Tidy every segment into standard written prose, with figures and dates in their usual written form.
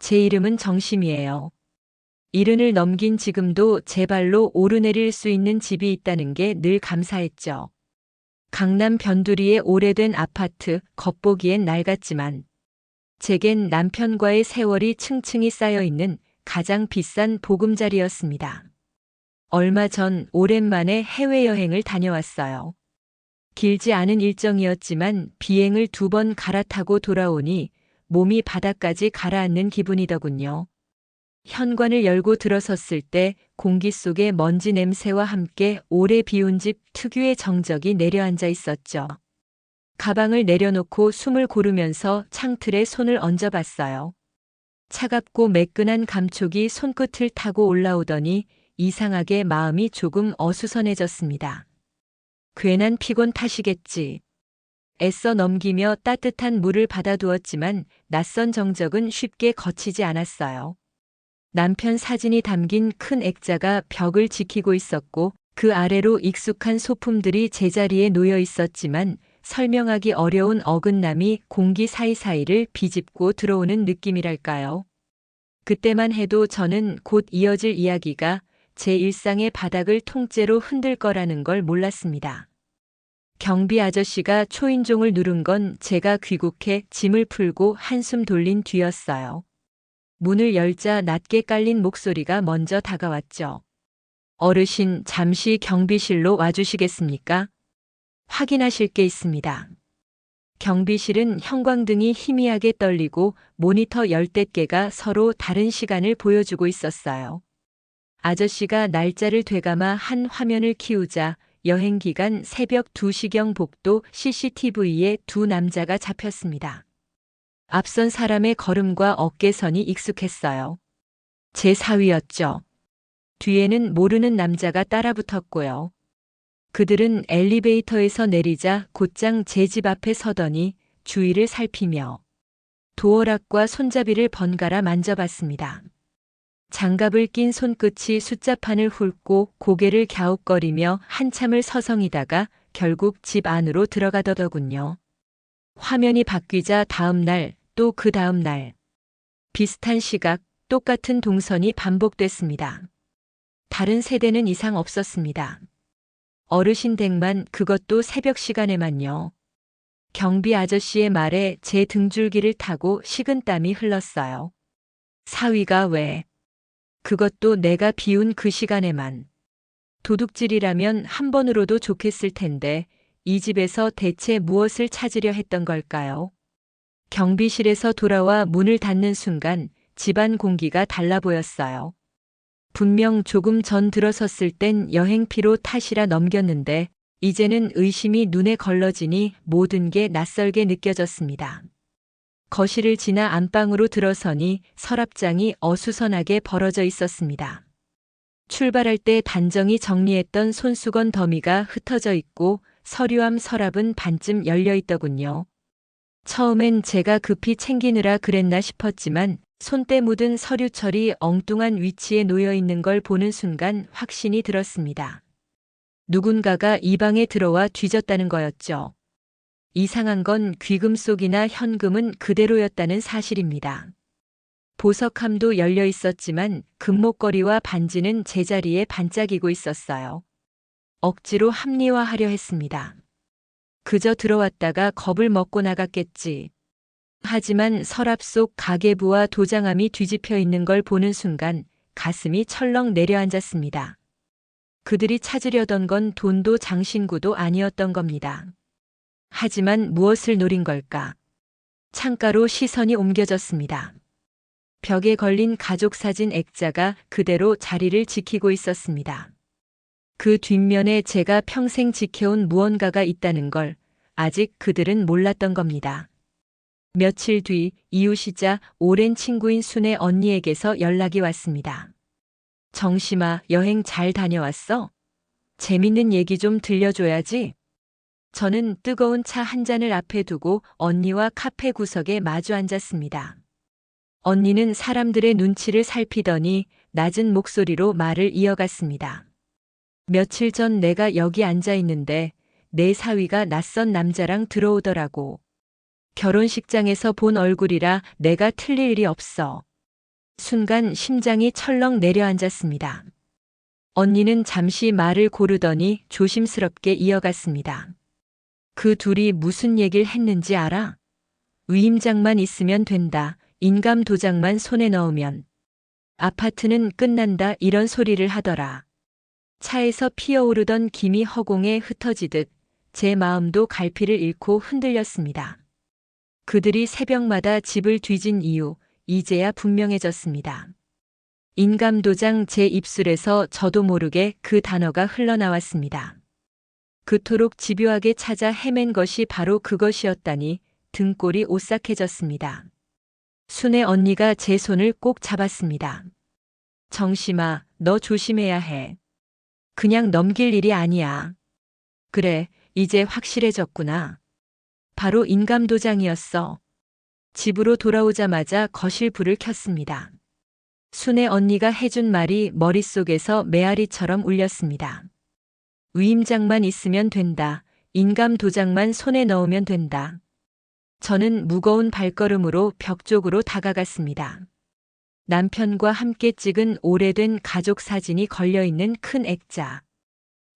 제 이름은 정심이에요. 70을 넘긴 지금도 제 발로 오르내릴 수 있는 집이 있다는 게 늘 감사했죠. 강남 변두리의 오래된 아파트, 겉보기엔 낡았지만 제겐 남편과의 세월이 층층이 쌓여있는 가장 비싼 보금자리였습니다. 얼마 전 오랜만에 해외여행을 다녀왔어요. 길지 않은 일정이었지만 비행을 2번 갈아타고 돌아오니 몸이 바닥까지 가라앉는 기분이더군요. 현관을 열고 들어섰을 때 공기 속에 먼지 냄새와 함께 오래 비운 집 특유의 정적이 내려앉아 있었죠. 가방을 내려놓고 숨을 고르면서 창틀에 손을 얹어봤어요. 차갑고 매끈한 감촉이 손끝을 타고 올라오더니 이상하게 마음이 조금 어수선해졌습니다. 괜한 피곤 탓이겠지. 애써 넘기며 따뜻한 물을 받아두었지만 낯선 정적은 쉽게 거치지 않았어요. 남편 사진이 담긴 큰 액자가 벽을 지키고 있었고 그 아래로 익숙한 소품들이 제자리에 놓여 있었지만 설명하기 어려운 어긋남이 공기 사이사이를 비집고 들어오는 느낌이랄까요. 그때만 해도 저는 곧 이어질 이야기가 제 일상의 바닥을 통째로 흔들 거라는 걸 몰랐습니다. 경비 아저씨가 초인종을 누른 건 제가 귀국해 짐을 풀고 한숨 돌린 뒤였어요. 문을 열자 낮게 깔린 목소리가 먼저 다가왔죠. 어르신, 잠시 경비실로 와주시겠습니까? 확인하실 게 있습니다. 경비실은 형광등이 희미하게 떨리고 모니터 열댓 개가 서로 다른 시간을 보여주고 있었어요. 아저씨가 날짜를 되감아 한 화면을 키우자 여행 기간 새벽 2시경 복도 CCTV에 두 남자가 잡혔습니다. 앞선 사람의 걸음과 어깨선이 익숙했어요. 제 사위였죠. 뒤에는 모르는 남자가 따라붙었고요. 그들은 엘리베이터에서 내리자 곧장 제 집 앞에 서더니 주위를 살피며 도어락과 손잡이를 번갈아 만져봤습니다. 장갑을 낀 손끝이 숫자판을 훑고 고개를 갸웃거리며 한참을 서성이다가 결국 집 안으로 들어가더더군요. 화면이 바뀌자 다음 날, 또 그 다음 날. 비슷한 시각, 똑같은 동선이 반복됐습니다. 다른 세대는 이상 없었습니다. 어르신 댁만, 그것도 새벽 시간에만요. 경비 아저씨의 말에 제 등줄기를 타고 식은땀이 흘렀어요. 사위가 왜? 그것도 내가 비운 그 시간에만. 도둑질이라면 한 번으로도 좋겠을 텐데 이 집에서 대체 무엇을 찾으려 했던 걸까요? 경비실에서 돌아와 문을 닫는 순간 집안 공기가 달라 보였어요. 분명 조금 전 들어섰을 땐 여행 피로 탓이라 넘겼는데 이제는 의심이 눈에 걸러지니 모든 게 낯설게 느껴졌습니다. 거실을 지나 안방으로 들어서니 서랍장이 어수선하게 벌어져 있었습니다. 출발할 때 단정히 정리했던 손수건 더미가 흩어져 있고 서류함 서랍은 반쯤 열려 있더군요. 처음엔 제가 급히 챙기느라 그랬나 싶었지만 손때 묻은 서류철이 엉뚱한 위치에 놓여 있는 걸 보는 순간 확신이 들었습니다. 누군가가 이 방에 들어와 뒤졌다는 거였죠. 이상한 건 귀금 속이나 현금은 그대로였다는 사실입니다. 보석함도 열려 있었지만 금목걸이와 반지는 제자리에 반짝이고 있었어요. 억지로 합리화하려 했습니다. 그저 들어왔다가 겁을 먹고 나갔겠지. 하지만 서랍 속 가계부와 도장함이 뒤집혀 있는 걸 보는 순간 가슴이 철렁 내려앉았습니다. 그들이 찾으려던 건 돈도 장신구도 아니었던 겁니다. 하지만 무엇을 노린 걸까? 창가로 시선이 옮겨졌습니다. 벽에 걸린 가족사진 액자가 그대로 자리를 지키고 있었습니다. 그 뒷면에 제가 평생 지켜온 무언가가 있다는 걸 아직 그들은 몰랐던 겁니다. 며칠 뒤 이웃이자 오랜 친구인 순의 언니에게서 연락이 왔습니다. 정심아, 여행 잘 다녀왔어? 재밌는 얘기 좀 들려줘야지. 저는 뜨거운 차 한 잔을 앞에 두고 언니와 카페 구석에 마주 앉았습니다. 언니는 사람들의 눈치를 살피더니 낮은 목소리로 말을 이어갔습니다. 며칠 전 내가 여기 앉아 있는데 내 사위가 낯선 남자랑 들어오더라고. 결혼식장에서 본 얼굴이라 내가 틀릴 일이 없어. 순간 심장이 철렁 내려앉았습니다. 언니는 잠시 말을 고르더니 조심스럽게 이어갔습니다. 그 둘이 무슨 얘기를 했는지 알아? 위임장만 있으면 된다. 인감 도장만 손에 넣으면 아파트는 끝난다. 이런 소리를 하더라. 차에서 피어오르던 김이 허공에 흩어지듯 제 마음도 갈피를 잃고 흔들렸습니다. 그들이 새벽마다 집을 뒤진 이유, 이제야 분명해졌습니다. 인감도장. 제 입술에서 저도 모르게 그 단어가 흘러나왔습니다. 그토록 집요하게 찾아 헤맨 것이 바로 그것이었다니 등골이 오싹해졌습니다. 순애 언니가 제 손을 꼭 잡았습니다. 정심아, 너 조심해야 해. 그냥 넘길 일이 아니야. 그래, 이제 확실해졌구나. 바로 인감도장이었어. 집으로 돌아오자마자 거실 불을 켰습니다. 순애 언니가 해준 말이 머릿속에서 메아리처럼 울렸습니다. 위임장만 있으면 된다. 인감도장만 손에 넣으면 된다. 저는 무거운 발걸음으로 벽 쪽으로 다가갔습니다. 남편과 함께 찍은 오래된 가족 사진이 걸려있는 큰 액자.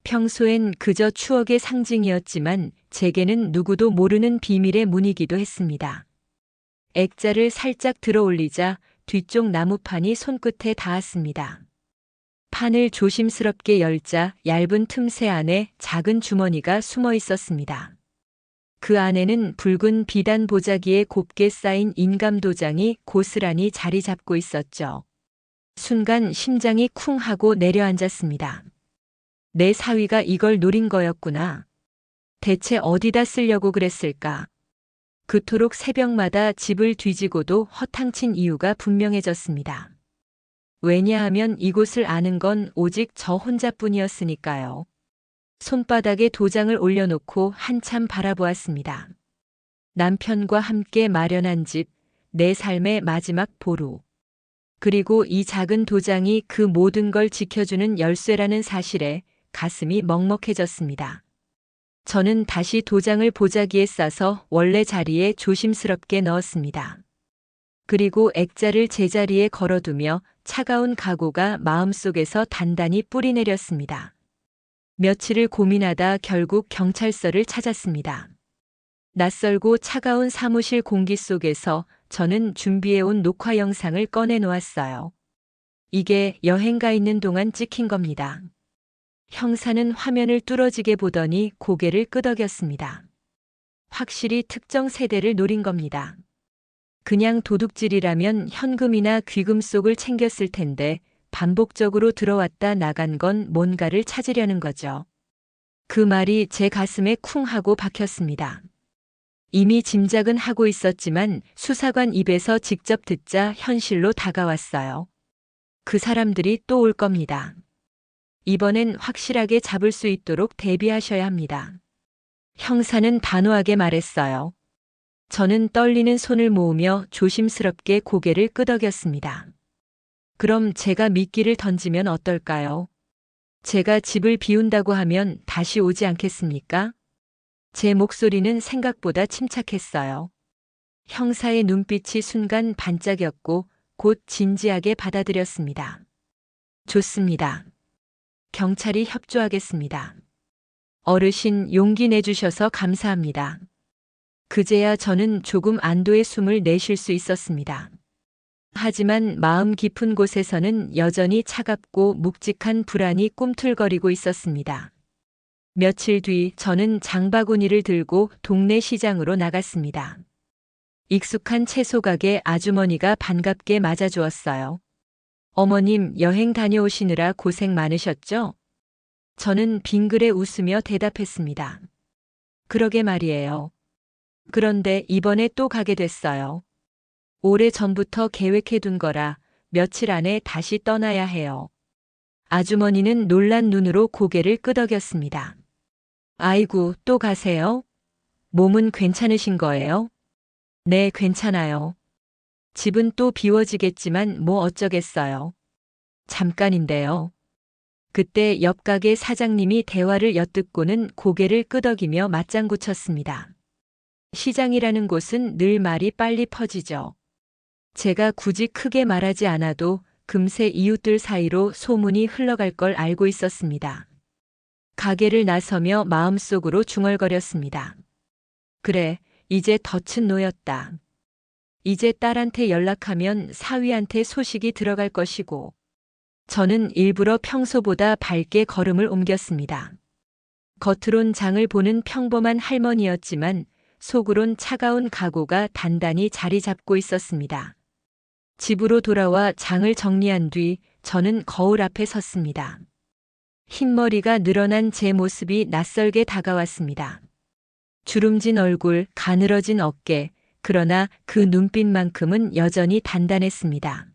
평소엔 그저 추억의 상징이었지만 제게는 누구도 모르는 비밀의 문이기도 했습니다. 액자를 살짝 들어 올리자 뒤쪽 나무판이 손끝에 닿았습니다. 판을 조심스럽게 열자 얇은 틈새 안에 작은 주머니가 숨어 있었습니다. 그 안에는 붉은 비단 보자기에 곱게 쌓인 인감도장이 고스란히 자리 잡고 있었죠. 순간 심장이 쿵 하고 내려앉았습니다. 내 사위가 이걸 노린 거였구나. 대체 어디다 쓰려고 그랬을까? 그토록 새벽마다 집을 뒤지고도 허탕친 이유가 분명해졌습니다. 왜냐하면 이곳을 아는 건 오직 저 혼자뿐이었으니까요. 손바닥에 도장을 올려놓고 한참 바라보았습니다. 남편과 함께 마련한 집, 내 삶의 마지막 보루. 그리고 이 작은 도장이 그 모든 걸 지켜주는 열쇠라는 사실에 가슴이 먹먹해졌습니다. 저는 다시 도장을 보자기에 싸서 원래 자리에 조심스럽게 넣었습니다. 그리고 액자를 제자리에 걸어두며 차가운 각오가 마음속에서 단단히 뿌리내렸습니다. 며칠을 고민하다 결국 경찰서를 찾았습니다. 낯설고 차가운 사무실 공기 속에서 저는 준비해온 녹화 영상을 꺼내 놓았어요. 이게 여행가 있는 동안 찍힌 겁니다. 형사는 화면을 뚫어지게 보더니 고개를 끄덕였습니다. 확실히 특정 세대를 노린 겁니다. 그냥 도둑질이라면 현금이나 귀금속을 챙겼을 텐데 반복적으로 들어왔다 나간 건 뭔가를 찾으려는 거죠. 그 말이 제 가슴에 쿵 하고 박혔습니다. 이미 짐작은 하고 있었지만 수사관 입에서 직접 듣자 현실로 다가왔어요. 그 사람들이 또 올 겁니다. 이번엔 확실하게 잡을 수 있도록 대비하셔야 합니다. 형사는 단호하게 말했어요. 저는 떨리는 손을 모으며 조심스럽게 고개를 끄덕였습니다. 그럼 제가 미끼를 던지면 어떨까요? 제가 집을 비운다고 하면 다시 오지 않겠습니까? 제 목소리는 생각보다 침착했어요. 형사의 눈빛이 순간 반짝였고 곧 진지하게 받아들였습니다. 좋습니다. 경찰이 협조하겠습니다. 어르신 용기 내주셔서 감사합니다. 그제야 저는 조금 안도의 숨을 내쉴 수 있었습니다. 하지만 마음 깊은 곳에서는 여전히 차갑고 묵직한 불안이 꿈틀거리고 있었습니다. 며칠 뒤 저는 장바구니를 들고 동네 시장으로 나갔습니다. 익숙한 채소 가게 아주머니가 반갑게 맞아주었어요. 어머님, 여행 다녀오시느라 고생 많으셨죠? 저는 빙그레 웃으며 대답했습니다. 그러게 말이에요. 그런데 이번에 또 가게 됐어요. 오래전부터 계획해둔 거라 며칠 안에 다시 떠나야 해요. 아주머니는 놀란 눈으로 고개를 끄덕였습니다. 아이고, 또 가세요? 몸은 괜찮으신 거예요? 네, 괜찮아요. 집은 또 비워지겠지만 뭐 어쩌겠어요. 잠깐인데요. 그때 옆 가게 사장님이 대화를 엿듣고는 고개를 끄덕이며 맞장구 쳤습니다. 시장이라는 곳은 늘 말이 빨리 퍼지죠. 제가 굳이 크게 말하지 않아도 금세 이웃들 사이로 소문이 흘러갈 걸 알고 있었습니다. 가게를 나서며 마음속으로 중얼거렸습니다. 그래, 이제 덫은 놓였다. 이제 딸한테 연락하면 사위한테 소식이 들어갈 것이고. 저는 일부러 평소보다 밝게 걸음을 옮겼습니다. 겉으론 장을 보는 평범한 할머니였지만 속으론 차가운 각오가 단단히 자리 잡고 있었습니다. 집으로 돌아와 장을 정리한 뒤 저는 거울 앞에 섰습니다. 흰머리가 늘어난 제 모습이 낯설게 다가왔습니다. 주름진 얼굴, 가늘어진 어깨, 그러나 그 눈빛만큼은 여전히 단단했습니다.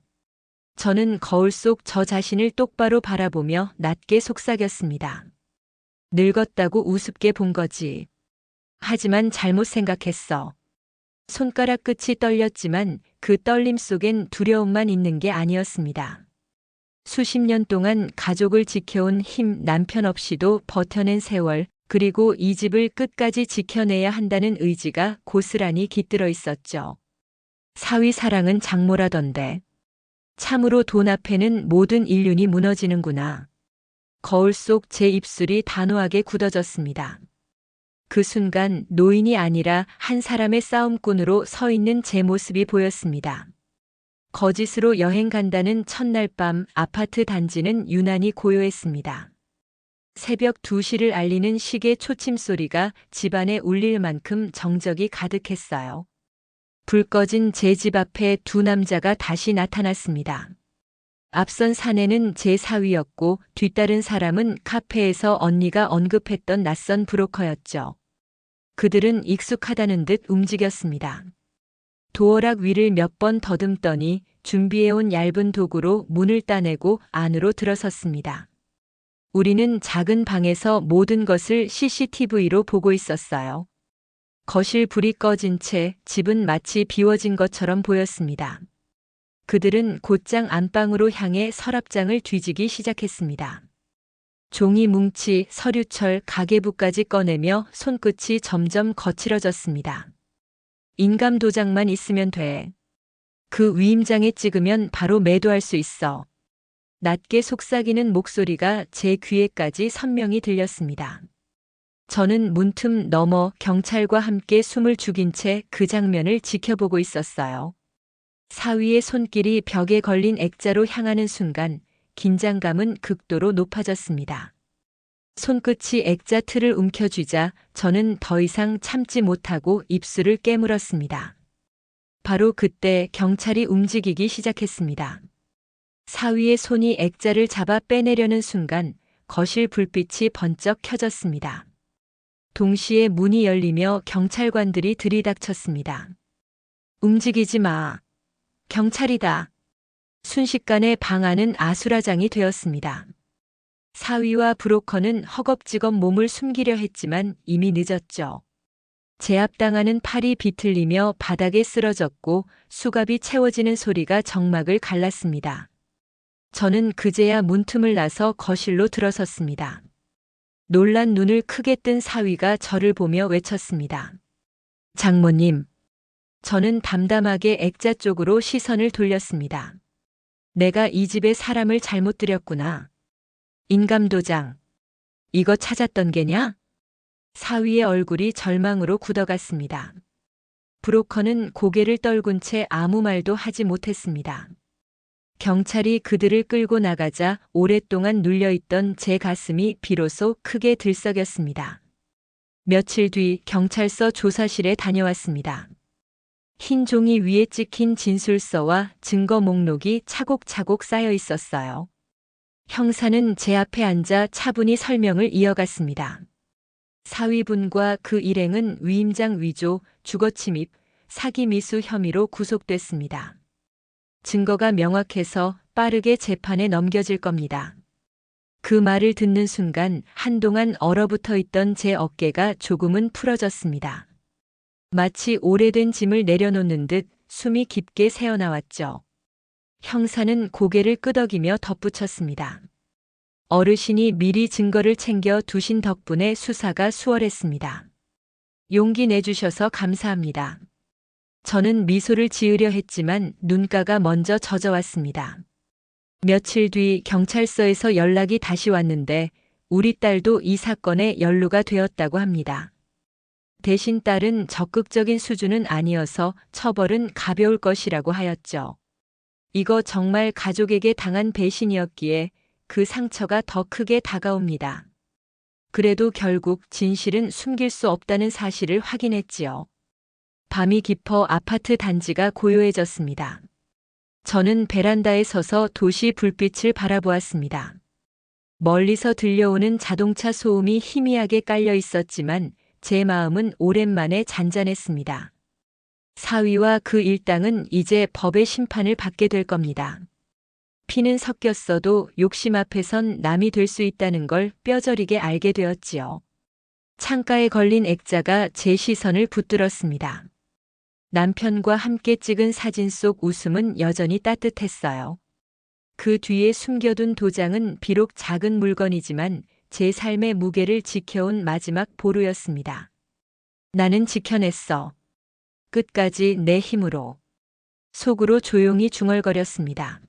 저는 거울 속 저 자신을 똑바로 바라보며 낮게 속삭였습니다. 늙었다고 우습게 본 거지. 하지만 잘못 생각했어. 손가락 끝이 떨렸지만 그 떨림 속엔 두려움만 있는 게 아니었습니다. 수십 년 동안 가족을 지켜온 힘, 남편 없이도 버텨낸 세월, 그리고 이 집을 끝까지 지켜내야 한다는 의지가 고스란히 깃들어 있었죠. 사위 사랑은 장모라던데. 참으로 돈 앞에는 모든 인륜이 무너지는구나. 거울 속 제 입술이 단호하게 굳어졌습니다. 그 순간 노인이 아니라 한 사람의 싸움꾼으로 서 있는 제 모습이 보였습니다. 거짓으로 여행 간다는 첫날 밤 아파트 단지는 유난히 고요했습니다. 새벽 2시를 알리는 시계 초침 소리가 집안에 울릴 만큼 정적이 가득했어요. 불 꺼진 제 집 앞에 두 남자가 다시 나타났습니다. 앞선 사내는 제 사위였고 뒤따른 사람은 카페에서 언니가 언급했던 낯선 브로커였죠. 그들은 익숙하다는 듯 움직였습니다. 도어락 위를 몇 번 더듬더니 준비해온 얇은 도구로 문을 따내고 안으로 들어섰습니다. 우리는 작은 방에서 모든 것을 CCTV로 보고 있었어요. 거실 불이 꺼진 채 집은 마치 비워진 것처럼 보였습니다. 그들은 곧장 안방으로 향해 서랍장을 뒤지기 시작했습니다. 종이 뭉치, 서류철, 가계부까지 꺼내며 손끝이 점점 거칠어졌습니다. 인감 도장만 있으면 돼. 그 위임장에 찍으면 바로 매도할 수 있어. 낮게 속삭이는 목소리가 제 귀에까지 선명히 들렸습니다. 저는 문틈 너머 경찰과 함께 숨을 죽인 채 그 장면을 지켜보고 있었어요. 사위의 손길이 벽에 걸린 액자로 향하는 순간 긴장감은 극도로 높아졌습니다. 손끝이 액자 틀을 움켜쥐자 저는 더 이상 참지 못하고 입술을 깨물었습니다. 바로 그때 경찰이 움직이기 시작했습니다. 사위의 손이 액자를 잡아 빼내려는 순간 거실 불빛이 번쩍 켜졌습니다. 동시에 문이 열리며 경찰관들이 들이닥쳤습니다. 움직이지 마. 경찰이다. 순식간에 방 안은 아수라장이 되었습니다. 사위와 브로커는 허겁지겁 몸을 숨기려 했지만 이미 늦었죠. 제압당하는 팔이 비틀리며 바닥에 쓰러졌고 수갑이 채워지는 소리가 정막을 갈랐습니다. 저는 그제야 문틈을 나서 거실로 들어섰습니다. 놀란 눈을 크게 뜬 사위가 저를 보며 외쳤습니다. 장모님. 저는 담담하게 액자 쪽으로 시선을 돌렸습니다. 내가 이 집에 사람을 잘못 들였구나. 인감도장. 이거 찾았던 게냐? 사위의 얼굴이 절망으로 굳어갔습니다. 브로커는 고개를 떨군 채 아무 말도 하지 못했습니다. 경찰이 그들을 끌고 나가자 오랫동안 눌려있던 제 가슴이 비로소 크게 들썩였습니다. 며칠 뒤 경찰서 조사실에 다녀왔습니다. 흰 종이 위에 찍힌 진술서와 증거 목록이 차곡차곡 쌓여 있었어요. 형사는 제 앞에 앉아 차분히 설명을 이어갔습니다. 사위분과 그 일행은 위임장 위조, 주거침입, 사기 미수 혐의로 구속됐습니다. 증거가 명확해서 빠르게 재판에 넘겨질 겁니다. 그 말을 듣는 순간 한동안 얼어붙어 있던 제 어깨가 조금은 풀어졌습니다. 마치 오래된 짐을 내려놓는 듯 숨이 깊게 새어나왔죠. 형사는 고개를 끄덕이며 덧붙였습니다. 어르신이 미리 증거를 챙겨 두신 덕분에 수사가 수월했습니다. 용기 내주셔서 감사합니다. 저는 미소를 지으려 했지만 눈가가 먼저 젖어왔습니다. 며칠 뒤 경찰서에서 연락이 다시 왔는데 우리 딸도 이 사건에 연루가 되었다고 합니다. 대신 딸은 적극적인 수준은 아니어서 처벌은 가벼울 것이라고 하였죠. 이거 정말 가족에게 당한 배신이었기에 그 상처가 더 크게 다가옵니다. 그래도 결국 진실은 숨길 수 없다는 사실을 확인했지요. 밤이 깊어 아파트 단지가 고요해졌습니다. 저는 베란다에 서서 도시 불빛을 바라보았습니다. 멀리서 들려오는 자동차 소음이 희미하게 깔려 있었지만 제 마음은 오랜만에 잔잔했습니다. 사위와 그 일당은 이제 법의 심판을 받게 될 겁니다. 피는 섞였어도 욕심 앞에선 남이 될 수 있다는 걸 뼈저리게 알게 되었지요. 창가에 걸린 액자가 제 시선을 붙들었습니다. 남편과 함께 찍은 사진 속 웃음은 여전히 따뜻했어요. 그 뒤에 숨겨둔 도장은 비록 작은 물건이지만 제 삶의 무게를 지켜온 마지막 보루였습니다. 나는 지켜냈어. 끝까지 내 힘으로. 속으로 조용히 중얼거렸습니다.